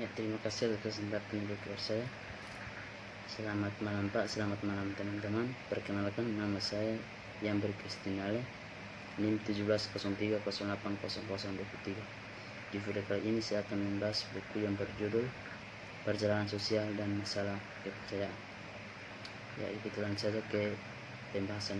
Ya, terima kasih atas kesempatan yang diberikan saya. Selamat malam Pak, selamat malam teman-teman. Perkenalkan, nama saya Yamber Kristinale, NIM 1703080023. Di video kali ini saya akan membahas buku yang berjudul Perjalanan Sosial dan Masalah Kepercayaan. Ya, ikutan saja ke pembahasan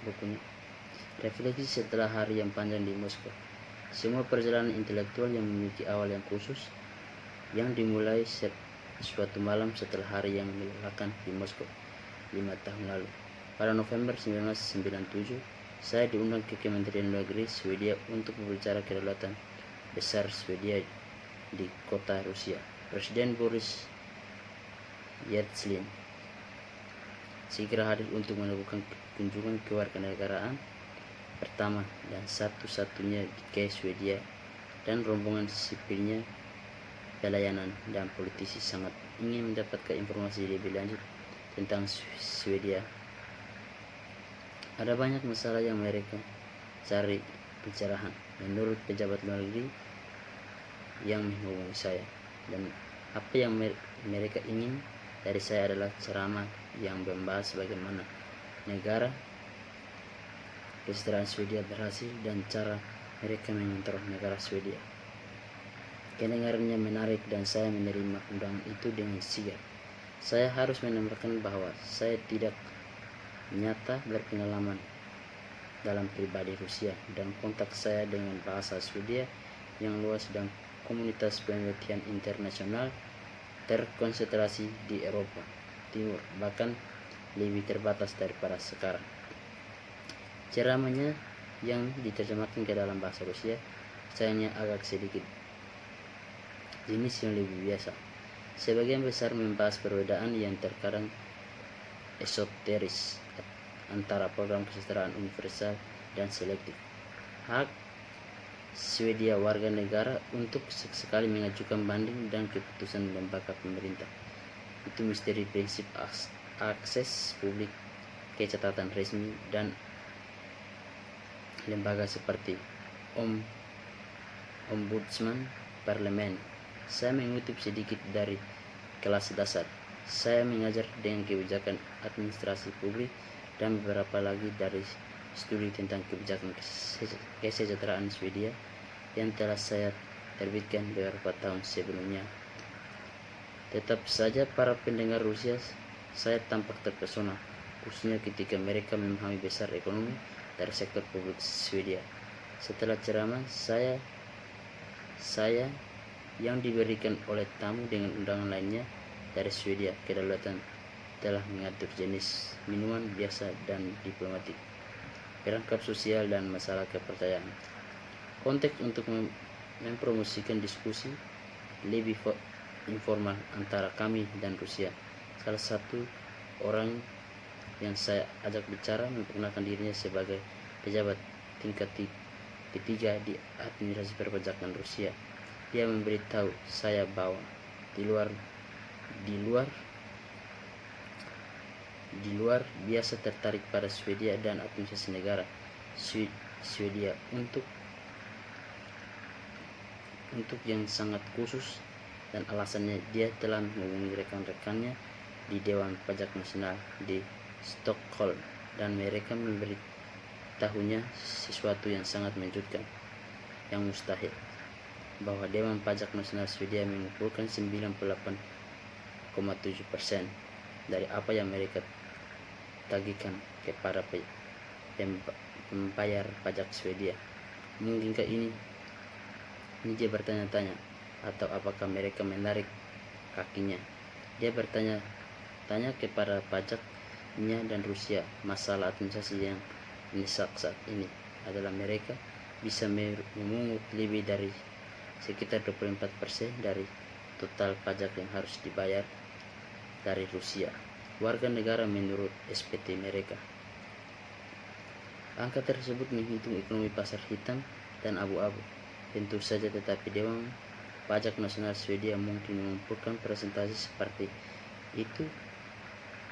bukunya. Refleksi setelah hari yang panjang di Moskow. Semua perjalanan intelektual yang memiliki awal yang khusus, yang dimulai suatu malam setelah hari yang melelahkan di Moskow 5 tahun lalu. Pada November 1997, saya diundang ke Kementerian Luar Negeri Swedia untuk berbicara kedaulatan besar Swedia di kota Rusia. Presiden Boris Yeltsin segera hadir untuk melakukan kunjungan kewarganegaraan pertama dan satu-satunya ke Swedia, dan rombongan sipilnya, pelayanan, dan politisi sangat ingin mendapatkan informasi lebih lanjut tentang Swedia. Ada banyak masalah yang mereka cari pencerahan menurut pejabat luar negeri yang menghubungi saya, dan apa yang mereka ingin dari saya adalah ceramah yang membahas bagaimana negara kesejahteraan Swedia berhasil dan cara mereka mengontrol negara Swedia. Kedengarannya menarik dan saya menerima undangan itu dengan sigap. Saya harus menambahkan bahwa saya tidak nyata berpengalaman dalam pribadi Rusia, dan kontak saya dengan bahasa Swedia yang luas dan komunitas penelitian internasional terkonsentrasi di Eropa Timur, bahkan lebih terbatas daripada sekarang. Ceramahnya yang diterjemahkan ke dalam bahasa Rusia sayangnya agak sedikit jenis yang lebih biasa. Sebagian besar membahas perbedaan yang terkadang esoteris antara program kesejahteraan universal dan selektif, hak Swedia warga negara untuk sekali mengajukan banding, dan keputusan lembaga pemerintah. Itu misteri prinsip akses publik ke catatan resmi dan lembaga seperti Ombudsman Parlemen. Saya mengutip sedikit dari kelas dasar. Saya mengajar dengan kebijakan administrasi publik dan beberapa lagi dari studi tentang kebijakan kesejahteraan Swedia yang telah saya terbitkan beberapa tahun sebelumnya. Tetap saja para pendengar Rusia saya tampak terpesona, khususnya ketika mereka memahami besar ekonomi dari sektor publik Swedia. Setelah ceramah saya yang diberikan oleh tamu dengan undangan lainnya dari Swedia, kedaulatan telah mengatur jenis minuman biasa dan diplomatik, perangkap sosial, dan masalah kepercayaan. Konteks untuk mempromosikan diskusi lebih informal antara kami dan Rusia. Salah satu orang yang saya ajak bicara memperkenalkan dirinya sebagai pejabat tingkat ketiga di administrasi perpajakan Rusia. Dia memberitahu saya bahwa di luar biasa tertarik pada Swedia dan administrasi negara Swedia untuk yang sangat khusus, dan alasannya dia telah menghubungi rekan-rekannya di Dewan Pajak Nasional di Stockholm, dan mereka memberitahunya sesuatu yang sangat mengejutkan, yang mustahil, bahwa Dewan Pajak Nasional Swedia mengumpulkan 98,7% dari apa yang mereka tagihkan kepada pembayar pajak Swedia. Mungkinkah ini dia bertanya-tanya, atau apakah mereka menarik kakinya? Dia bertanya-tanya kepada pajaknya dan Rusia. Masalah administrasi yang mendesak saat ini adalah mereka bisa memungut lebih dari sekitar 24% dari total pajak yang harus dibayar dari Rusia warga negara menurut SPT mereka. Angka tersebut menghitung ekonomi pasar hitam dan abu-abu, tentu saja, tetapi Dewan Pajak Nasional Swedia mungkin mengumpulkan presentasi seperti itu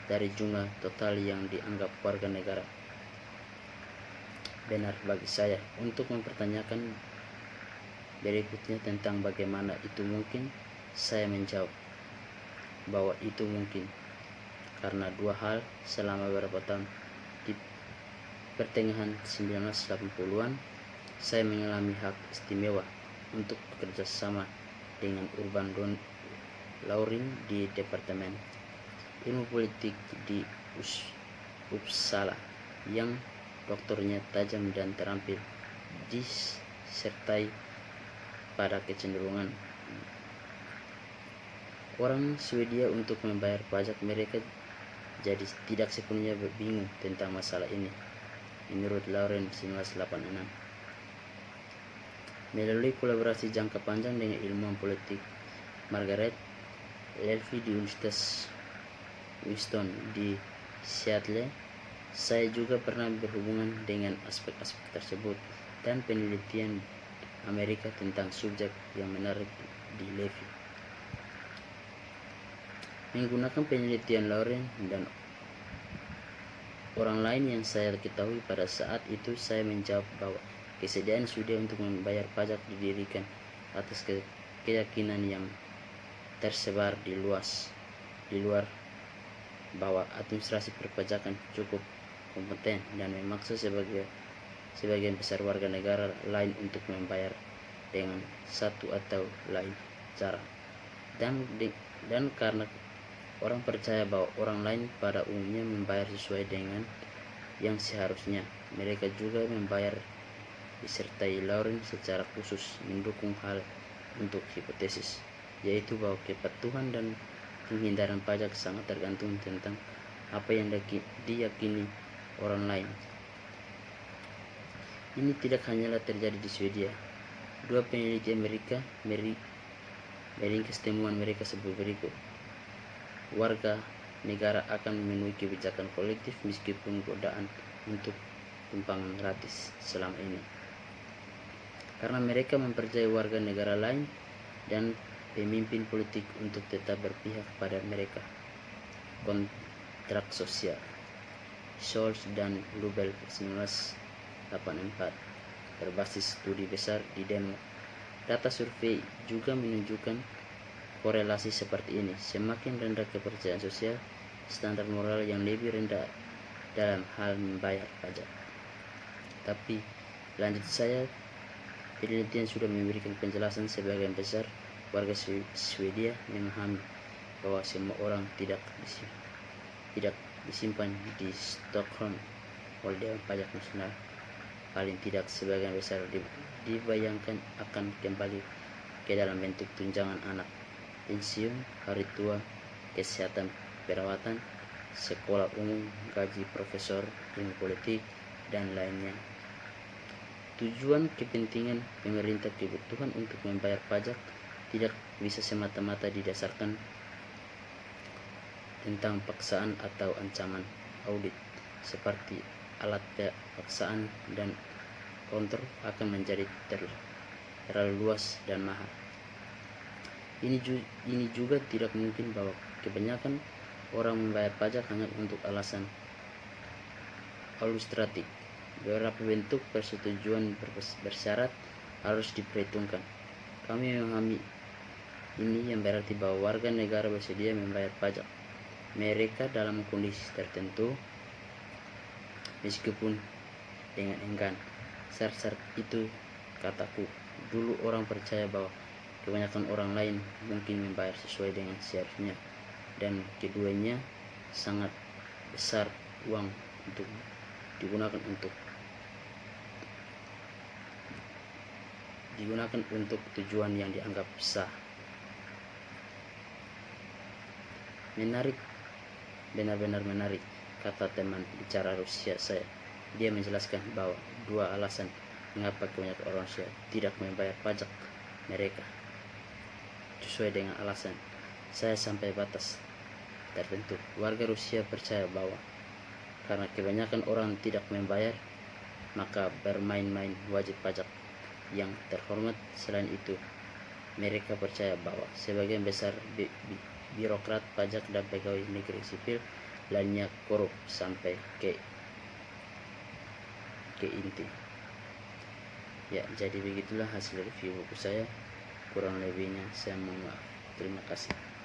dari jumlah total yang dianggap warga negara. Benar bagi saya untuk mempertanyakan Berikutnya tentang bagaimana itu mungkin, saya menjawab bahwa itu mungkin karena dua hal. Selama beberapa tahun di pertengahan 1980-an, saya mengalami hak istimewa untuk bekerja sama dengan Urban Laurin di Departemen Ilmu Politik di Uppsala, yang doktornya tajam dan terampil, disertai pada kecenderungan orang Swedia untuk membayar pajak. Mereka jadi tidak sepenuhnya bingung tentang masalah ini. Menurut Lauren 1986, melalui kolaborasi jangka panjang dengan ilmuwan politik Margaret Levy di Universitas Winston di Seattle, saya juga pernah berhubungan dengan aspek-aspek tersebut dan penelitian Amerika tentang subjek yang menarik di Levy. Menggunakan penelitian Lauren dan orang lain yang saya ketahui pada saat itu, saya menjawab bahwa kesediaan Swedia untuk membayar pajak didirikan atas keyakinan yang tersebar di luar bahwa administrasi perpajakan cukup kompeten dan memaksa sebagian besar warga negara lain untuk membayar dengan satu atau lain cara, dan karena orang percaya bahwa orang lain pada umumnya membayar sesuai dengan yang seharusnya, mereka juga membayar. Disertai Lauren secara khusus mendukung hal untuk hipotesis, yaitu bahwa kepatuhan dan penghindaran pajak sangat tergantung tentang apa yang diyakini orang lain. Ini tidak hanyalah terjadi di Swedia. Dua peneliti Amerika meringkas temuan mereka sebagai berikut. Warga negara akan memenuhi kebijakan kolektif meskipun godaan untuk tumpangan gratis selama ini, karena mereka mempercayai warga negara lain dan pemimpin politik untuk tetap berpihak pada mereka. Kontrak sosial. Scholz dan Lubel 1984 berbasis studi besar di Denmark. Data survei juga menunjukkan korelasi seperti ini. Semakin rendah kepercayaan sosial, standar moral yang lebih rendah dalam hal membayar pajak. Tapi lanjut saya, penelitian sudah memberikan penjelasan sebagian besar warga Swedia memahami bahwa semua orang tidak disimpan di Stockholm oleh Dewan Pajak Nasional. Paling tidak sebagian besar dibayangkan akan kembali ke dalam bentuk tunjangan anak, pensiun, hari tua, kesehatan, perawatan, sekolah umum, gaji profesor, ilmu politik, dan lainnya. Tujuan kepentingan pemerintah kebutuhan untuk membayar pajak tidak bisa semata-mata didasarkan tentang paksaan atau ancaman audit, seperti alat paksaan dan kontrol akan menjadi terlalu luas dan mahal. Ini juga tidak mungkin bahwa kebanyakan orang membayar pajak hanya untuk alasan ilustratif. Beberapa bentuk persetujuan bersyarat harus diperhitungkan. Kami memahami ini, yang berarti bahwa warga negara bersedia membayar pajak mereka dalam kondisi tertentu meskipun dengan enggan. Syarat itu, kataku, dulu orang percaya bahwa kebanyakan orang lain mungkin membayar sesuai dengan seharusnya, dan keduanya sangat besar uang untuk digunakan untuk tujuan yang dianggap sah. Menarik, benar-benar menarik, kata teman bicara Rusia saya. Dia menjelaskan bahwa dua alasan mengapa kebanyakan orang Rusia tidak membayar pajak mereka sesuai dengan alasan saya sampai batas tertentu. Warga Rusia percaya bahwa karena kebanyakan orang tidak membayar, maka bermain-main wajib pajak yang terhormat. Selain itu, mereka percaya bahwa sebagian besar birokrat pajak dan pegawai negeri sipil lainnya korup sampai ke inti. Ya, jadi begitulah hasil review buku saya. Kurang lebihnya saya mohon maaf. Terima kasih.